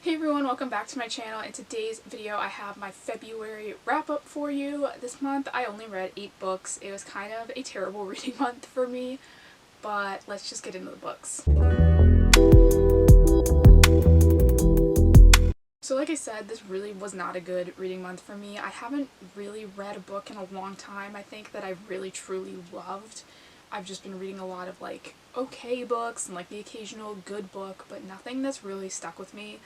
Hey everyone, welcome back to my channel. In today's video I have my February wrap up for you. This month I only read 8 books. It was kind of a terrible reading month for me, but let's just get into the books. So like I said, this really was not a good reading month for me. I haven't really read a book in a long time, I think, that I've really truly loved. I've just been reading a lot of like okay books and like the occasional good book, but nothing that's really stuck with me.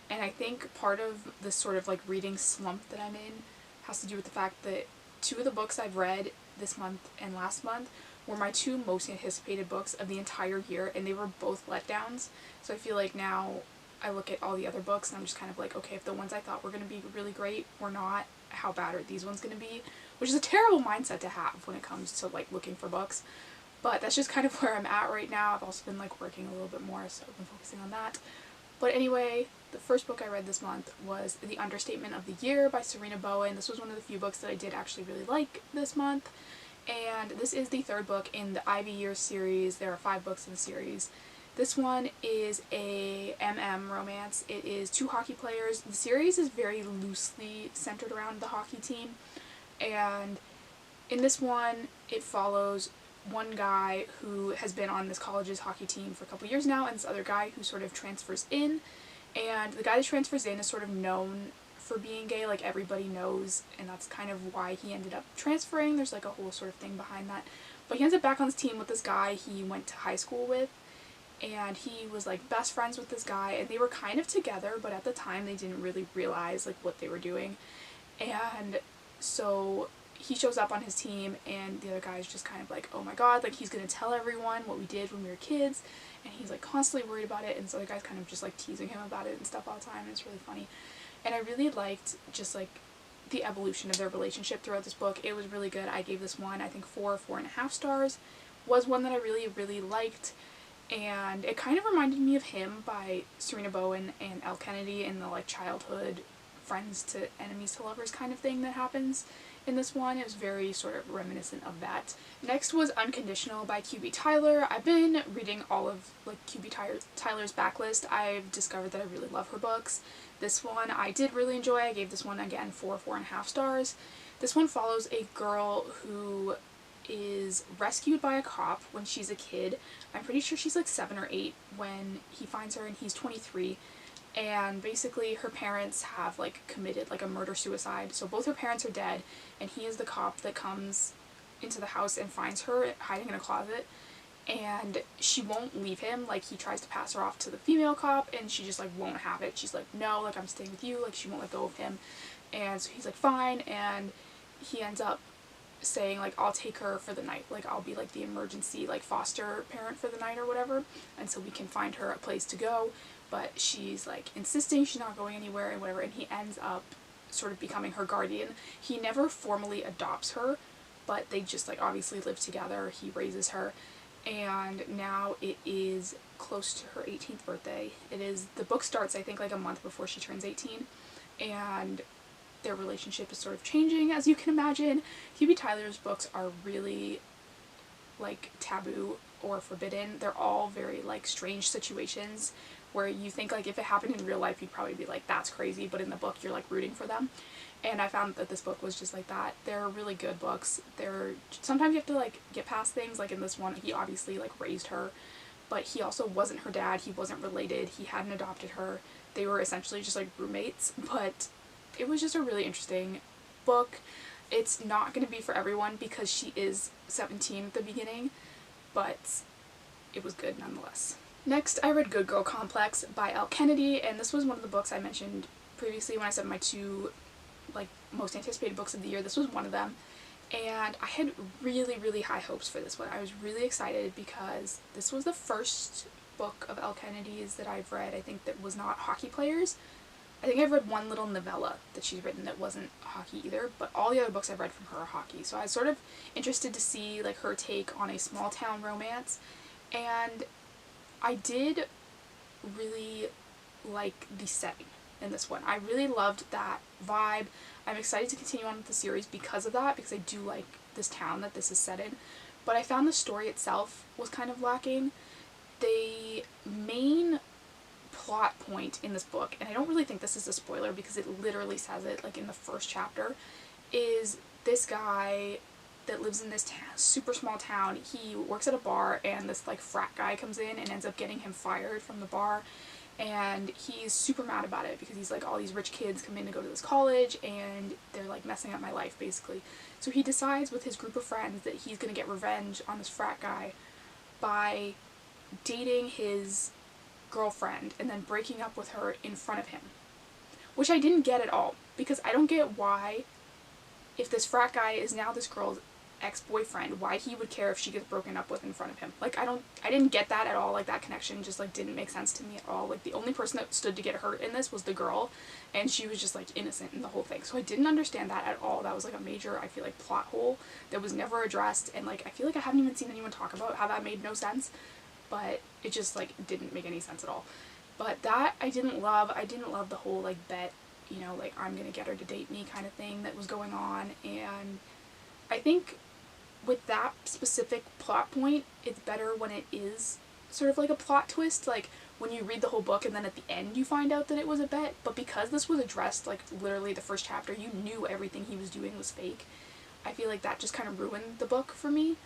And I think part of this sort of like reading slump that I'm in has to do with the fact that 2 of the books I've read this month and last month were my 2 most anticipated books of the entire year, and they were both letdowns. So I feel like now I look at all the other books and I'm just kind of like, okay, if the ones I thought were going to be really great were not, how bad are these ones going to be? Which is a terrible mindset to have when it comes to like looking for books. But that's just kind of where I'm at right now. I've also been like working a little bit more, so I've been focusing on that. But anyway, the first book I read this month was The Understatement of the Year by Serena Bowen. This was one of the few books that I did actually really like this month. And this is the 3rd book in the Ivy Years series. There are 5 books in the series. This one is a romance. It is 2 hockey players. The series is very loosely centered around the hockey team. And in this one, it follows one guy who has been on this college's hockey team for a couple years now, and this other guy who sort of transfers in. And the guy that transfers in is sort of known for being gay, like everybody knows, and that's kind of why he ended up transferring. There's like a whole sort of thing behind that. But he ends up back on this team with this guy he went to high school with, and he was like best friends with this guy, and they were kind of together, but at the time they didn't really realize like what they were doing. And so he shows up on his team, and the other guy is just kind of like, oh my god, like he's gonna tell everyone what we did when we were kids, and he's like constantly worried about it, and so the guy's kind of just like teasing him about it and stuff all the time, and it's really funny. And I really liked just like the evolution of their relationship throughout this book. It was really good. I gave this one, I think 4.5 stars. Was one that I really liked, and it kind of reminded me of Him by Serena Bowen and Elle Kennedy, and the like childhood friends to enemies to lovers kind of thing that happens in this one. It was very sort of reminiscent of that. Next was Unconditional by Q.B. Tyler. I've been reading all of like Q.B. Tyler's backlist. I've discovered that I really love her books. This one I did really enjoy. I gave this one again 4.5 stars. This one follows a girl who is rescued by a cop when she's a kid. I'm pretty sure she's like 7 or 8 when he finds her, and he's 23. And basically her parents have like committed like a murder-suicide, so both her parents are dead, and he is the cop that comes into the house and finds her hiding in a closet, and she won't leave him. Like he tries to pass her off to the female cop, and she just like won't have it. She's like, no, like I'm staying with you. Like she won't let go of him. And so he's like, fine, and he ends up saying like, I'll take her for the night, like I'll be like the emergency like foster parent for the night or whatever, and so we can find her a place to go. But she's like insisting she's not going anywhere and whatever, and he ends up sort of becoming her guardian. He never formally adopts her, but they just like obviously live together. He raises her, and now it is close to her 18th birthday. The book starts I think like a month before she turns 18, and their relationship is sort of changing, as you can imagine. Q.B. Tyler's books are really like taboo or forbidden. They're all very like strange situations where you think like if it happened in real life you'd probably be like, that's crazy, but in the book you're like rooting for them. And I found that this book was just like that. They're really good books. Sometimes you have to like get past things. Like in this one, he obviously like raised her, but he also wasn't her dad. He wasn't related. He hadn't adopted her. They were essentially just like roommates, but it was just a really interesting book. It's not going to be for everyone because she is 17 at the beginning, but it was good nonetheless. Next, I read Good Girl Complex by Elle Kennedy, and this was one of the books I mentioned previously when I said my 2 like most anticipated books of the year. This was one of them, and I had really high hopes for this one. I was really excited because this was the first book of Elle Kennedy's that I've read, I think, that was not hockey players. I think I've read one little novella that she's written that wasn't hockey either, but all the other books I've read from her are hockey. So I was sort of interested to see like her take on a small town romance, and I did really like the setting in this one. I really loved that vibe. I'm excited to continue on with the series because of that, because I do like this town that this is set in, but I found the story itself was kind of lacking. The main plot point in this book, and I don't really think this is a spoiler because it literally says it like in the first chapter, is this guy that lives in this super small town. He works at a bar, and this like frat guy comes in and ends up getting him fired from the bar, and he's super mad about it because he's like, all these rich kids come in to go to this college and they're like messing up my life basically. So he decides with his group of friends that he's gonna get revenge on this frat guy by dating his girlfriend and then breaking up with her in front of him, which I didn't get at all, because I don't get why, if this frat guy is now this girl's ex-boyfriend, why he would care if she gets broken up with in front of him. Like, I didn't get that at all. Like, that connection just like didn't make sense to me at all. Like, the only person that stood to get hurt in this was the girl, and she was just like innocent in the whole thing. So I didn't understand that at all. That was like a major, I feel like, plot hole that was never addressed, and like I feel like I haven't even seen anyone talk about how that made no sense, but it just like didn't make any sense at all. But that I didn't love. I didn't love the whole like bet, you know, like I'm gonna get her to date me kind of thing that was going on. And I think with that specific plot point, it's better when it is sort of like a plot twist, like when you read the whole book and then at the end you find out that it was a bet. But because this was addressed like literally the first chapter, you knew everything he was doing was fake. I feel like that just kind of ruined the book for me.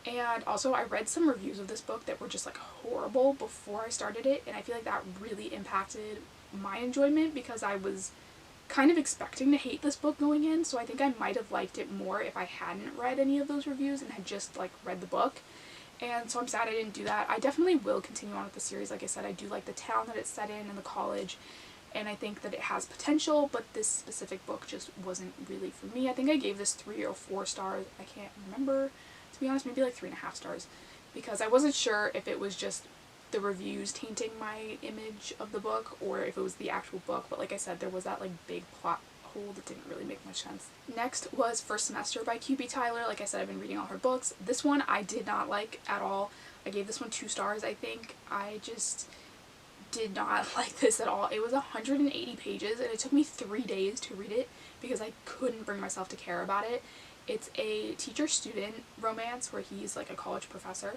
And also I read some reviews of this book that were just like horrible before I started it, and I feel like that really impacted my enjoyment because I was kind of expecting to hate this book going in, so I think I might have liked it more if I hadn't read any of those reviews and had just like read the book. And so I'm sad I didn't do that. I definitely will continue on with the series. Like I said, I do like the town that it's set in and the college, and I think that it has potential, but this specific book just wasn't really for me. I think I gave this 3 or 4 stars. I can't remember, to be honest, maybe like 3.5 stars, because I wasn't sure if it was just the reviews tainting my image of the book or if it was the actual book. But like I said, there was that like big plot hole that didn't really make much sense. Next was First Semester by QB Tyler. Like I said, I've been reading all her books. This one I did not like at all. I gave this one 2 stars, I think. I just did not like this at all. It was 180 pages and it took me 3 days to read it because I couldn't bring myself to care about it. It's a teacher-student romance where he's like a college professor,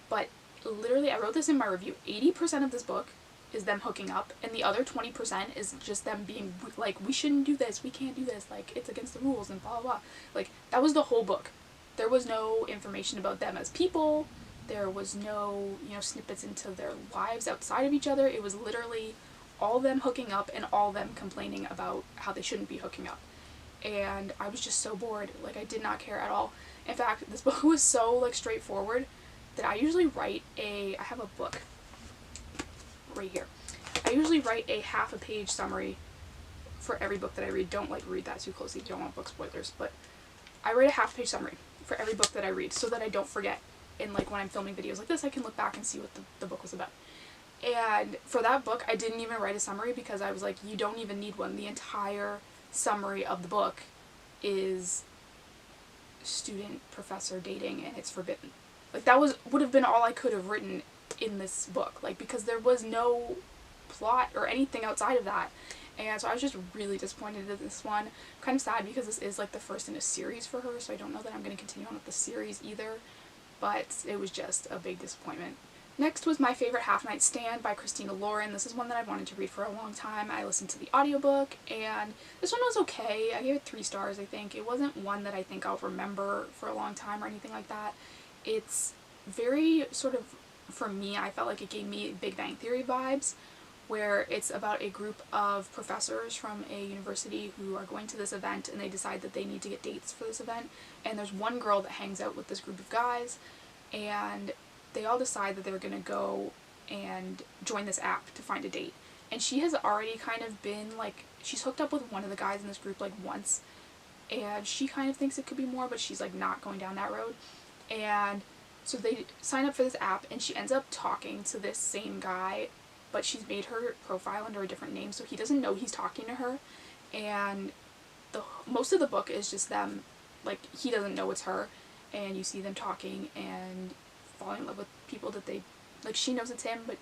but literally, I wrote this in my review, 80% of this book is them hooking up, and the other 20% is just them being like, we shouldn't do this, we can't do this, like, it's against the rules, and blah, blah, blah. Like, that was the whole book. There was no information about them as people. There was no, you know, snippets into their lives outside of each other. It was literally all them hooking up and all them complaining about how they shouldn't be hooking up. And I was just so bored. Like, I did not care at all. In fact, this book was so, like, straightforward that I usually write I have a book right here. I usually write a half a page summary for every book that I read. Don't like read that too closely, don't want book spoilers, but I write a half page summary for every book that I read so that I don't forget. And like when I'm filming videos like this, I can look back and see what the book was about. And for that book, I didn't even write a summary because I was like, you don't even need one. The entire summary of the book is student professor dating and it's forbidden. Like, that would have been all I could have written in this book, like, because there was no plot or anything outside of that. And so I was just really disappointed in this one. I'm kind of sad because this is like the first in a series for her, so I don't know that I'm going to continue on with the series either, but it was just a big disappointment. Next was My Favorite Half-Night Stand by Christina Lauren. This is one that I've wanted to read for a long time. I listened to the audiobook, and this one was okay. I gave it 3 stars, I think. It wasn't one that I think I'll remember for a long time or anything like that. It's very sort of, for me, I felt like it gave me Big Bang Theory vibes, where it's about a group of professors from a university who are going to this event and they decide that they need to get dates for this event. And there's one girl that hangs out with this group of guys, and they all decide that they're going to go and join this app to find a date. And she has already kind of been like, she's hooked up with one of the guys in this group like once, and she kind of thinks it could be more, but she's like not going down that road. And so they sign up for this app, and she ends up talking to this same guy, but she's made her profile under a different name, so he doesn't know he's talking to her. And most of the book is just them, like, he doesn't know it's her, and you see them talking and falling in love with people that they, like, she knows it's him, but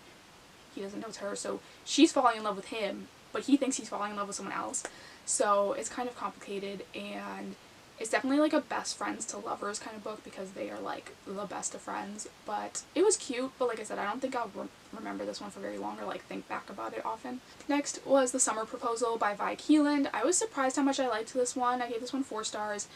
he doesn't know it's her, so she's falling in love with him, but he thinks he's falling in love with someone else. So it's kind of complicated, and It's definitely like a best friends to lovers kind of book because they are like the best of friends, but it was cute. But like I said, I don't think I'll remember this one for very long or like think back about it often. Next was The Summer Proposal by Vi Keeland. I was surprised how much I liked this one. I gave this one 4 stars.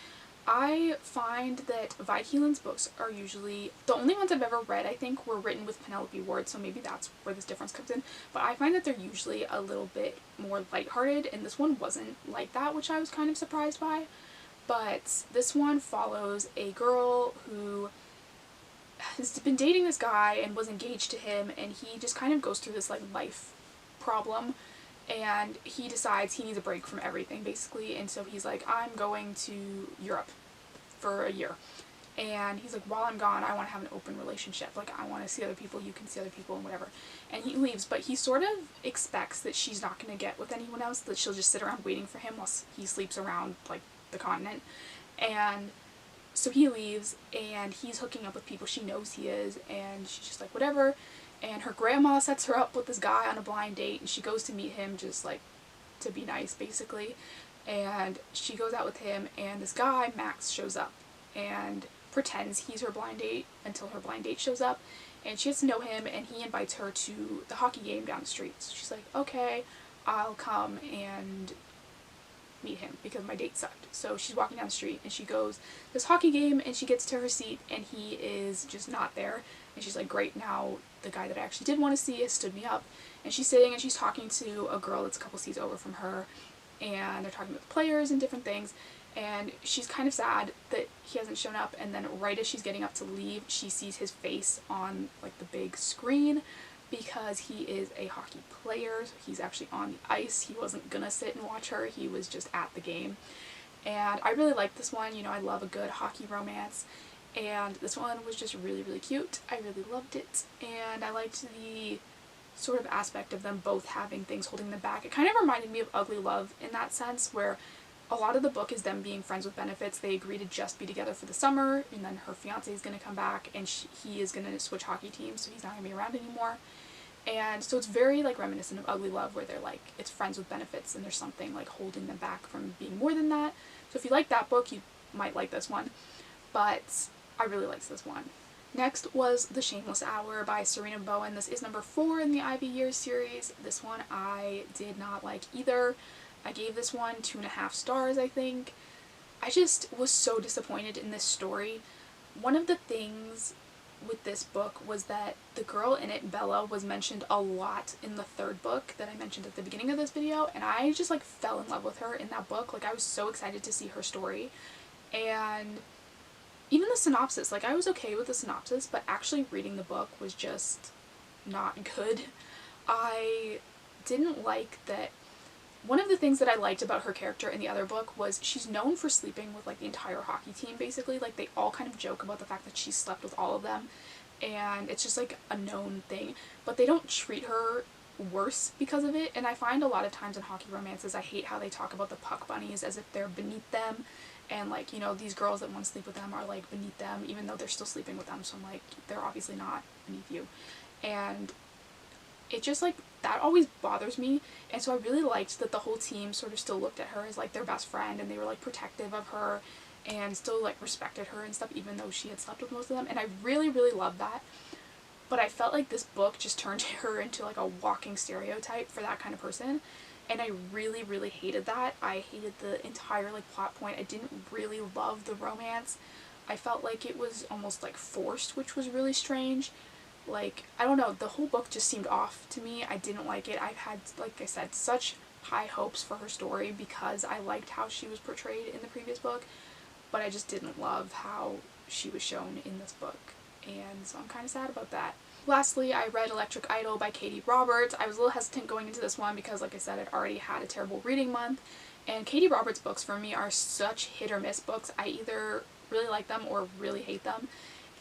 I find that Vi Keeland's books are usually, the only ones I've ever read I think were written with Penelope Ward, so maybe that's where this difference comes in, but I find that they're usually a little bit more lighthearted, and this one wasn't like that, which I was kind of surprised by. But this one follows a girl who has been dating this guy and was engaged to him, and he just kind of goes through this like life problem, and he decides he needs a break from everything basically, and so he's like, I'm going to Europe for a year. And he's like, while I'm gone, I want to have an open relationship. Like, I want to see other people, you can see other people, and whatever. And he leaves, but he sort of expects that she's not going to get with anyone else, that she'll just sit around waiting for him while he sleeps around, like, the continent. And so he leaves, and he's hooking up with people she knows he is, and she's just like, whatever. And her grandma sets her up with this guy on a blind date, and she goes to meet him just, like, to be nice, basically. And she goes out with him, and this guy, Max, shows up, and pretends he's her blind date until her blind date shows up, and she gets to know him, and he invites her to the hockey game down the street. So she's like, okay, I'll come and meet him because my date sucked. So she's walking down the street, and she goes to this hockey game, and she gets to her seat, and he is just not there. And she's like, great, now the guy that I actually did want to see has stood me up. And she's sitting and she's talking to a girl that's a couple seats over from her, and they're talking about the players and different things, and she's kind of sad that he hasn't shown up. And then right as she's getting up to leave, she sees his face on like the big screen because he is a hockey player. So he's actually on the ice. He wasn't gonna sit and watch her, he was just at the game. And I really like this one. You know, I love a good hockey romance, and this one was just really, really cute. I really loved it, and I liked the sort of aspect of them both having things holding them back. It kind of reminded me of Ugly Love in that sense, where a lot of the book is them being friends with benefits. They agree to just be together for the summer, and then her fiance is going to come back, and he is going to switch hockey teams, so he's not going to be around anymore. And so it's very like reminiscent of Ugly Love, where they're like, it's friends with benefits, and there's something like holding them back from being more than that. So if you like that book, you might like this one, but I really liked this one. Next was The Shameless Hour by Serena Bowen. This is number 4 in the Ivy Years series. This one I did not like either. I gave this one 2.5 stars, I think. I just was so disappointed in this story. One of the things with this book was that the girl in it, Bella, was mentioned a lot in the 3rd book that I mentioned at the beginning of this video, and I just like fell in love with her in that book. Like, I was so excited to see her story. And even the synopsis, like, I was okay with the synopsis, but actually reading the book was just not good. I didn't like that. One of the things that I liked about her character in the other book was she's known for sleeping with like the entire hockey team, basically. Like, they all kind of joke about the fact that she slept with all of them, and it's just like a known thing, but they don't treat her worse because of it. And I find a lot of times in hockey romances, I hate how they talk about the puck bunnies as if they're beneath them, and like, you know, these girls that want to sleep with them are like beneath them, even though they're still sleeping with them. So I'm like, they're obviously not beneath you. And it just like, that always bothers me. And so I really liked that the whole team sort of still looked at her as like their best friend, and they were like protective of her and still like respected her and stuff, even though she had slept with most of them. And I really, really loved that. But I felt like this book just turned her into like a walking stereotype for that kind of person. And I really, really hated that. I hated the entire like plot point. I didn't really love the romance. I felt like it was almost like forced, which was really strange. Like, I don't know, the whole book just seemed off to me. I didn't like it. I've had, like I said, such high hopes for her story because I liked how she was portrayed in the previous book, but I just didn't love how she was shown in this book, and so I'm kind of sad about that. Lastly, I read Electric Idol by Katie Roberts. I was a little hesitant going into this one because, like I said, I'd already had a terrible reading month, and Katie Roberts books for me are such hit or miss books. I either really like them or really hate them,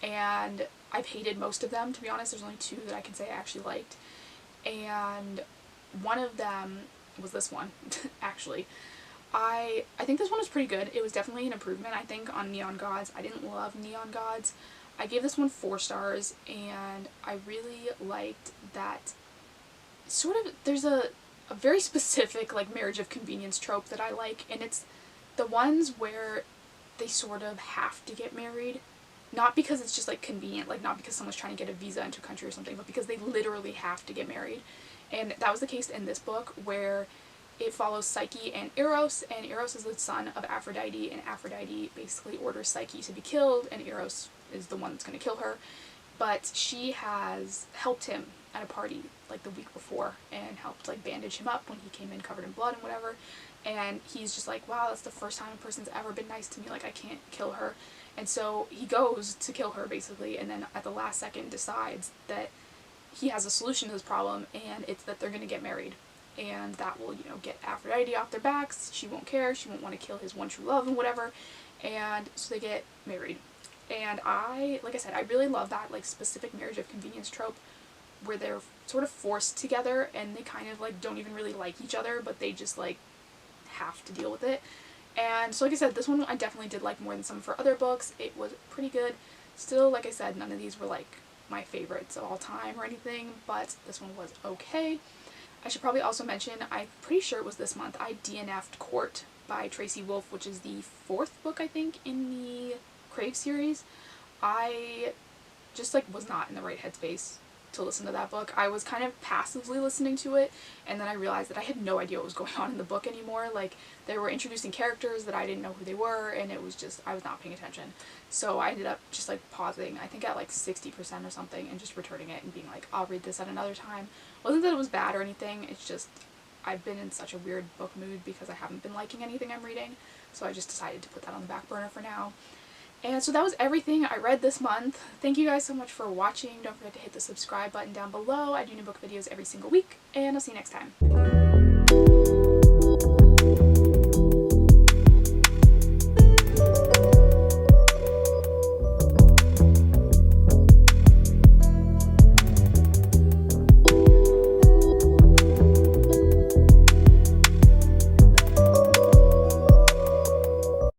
and I've hated most of them, to be honest. There's only 2 that I can say I actually liked, and one of them was this one, actually. I think this one was pretty good. It was definitely an improvement, I think, on Neon Gods. I didn't love Neon Gods. I gave this one 4 stars, and I really liked that sort of, there's a very specific like marriage of convenience trope that I like, and it's the ones where they sort of have to get married. Not because it's just like convenient, like not because someone's trying to get a visa into a country or something, but because they literally have to get married. And that was the case in this book, where it follows Psyche and Eros is the son of Aphrodite, and Aphrodite basically orders Psyche to be killed, and Eros is the one that's going to kill her. But she has helped him at a party like the week before and helped like bandage him up when he came in covered in blood and whatever. And he's just like, wow, that's the first time a person's ever been nice to me, like I can't kill her. And so he goes to kill her basically, and then at the last second decides that he has a solution to this problem, and it's that they're going to get married. And that will, you know, get Aphrodite off their backs. She won't care. She won't want to kill his one true love and whatever. And so they get married. And like I said, I really love that like specific marriage of convenience trope where they're sort of forced together and they kind of like don't even really like each other, but they just like have to deal with it. And so like I said, this one I definitely did like more than some of her other books. It was pretty good. Still, like I said, none of these were like my favorites of all time or anything, but this one was okay. I should probably also mention, I'm pretty sure it was this month, I DNF'd Court by Tracy Wolff, which is the 4th book I think in the Crave series. I just like was not in the right headspace to listen to that book. I was kind of passively listening to it, and then I realized that I had no idea what was going on in the book anymore. Like, they were introducing characters that I didn't know who they were, and it was just, I was not paying attention. So I ended up just like pausing, I think at like 60% or something, and just returning it and being like, I'll read this at another time. Wasn't that it was bad or anything, it's just I've been in such a weird book mood because I haven't been liking anything I'm reading, so I just decided to put that on the back burner for now. And so that was everything I read this month. Thank you guys so much for watching. Don't forget to hit the subscribe button down below. I do new book videos every single week, and I'll see you next time.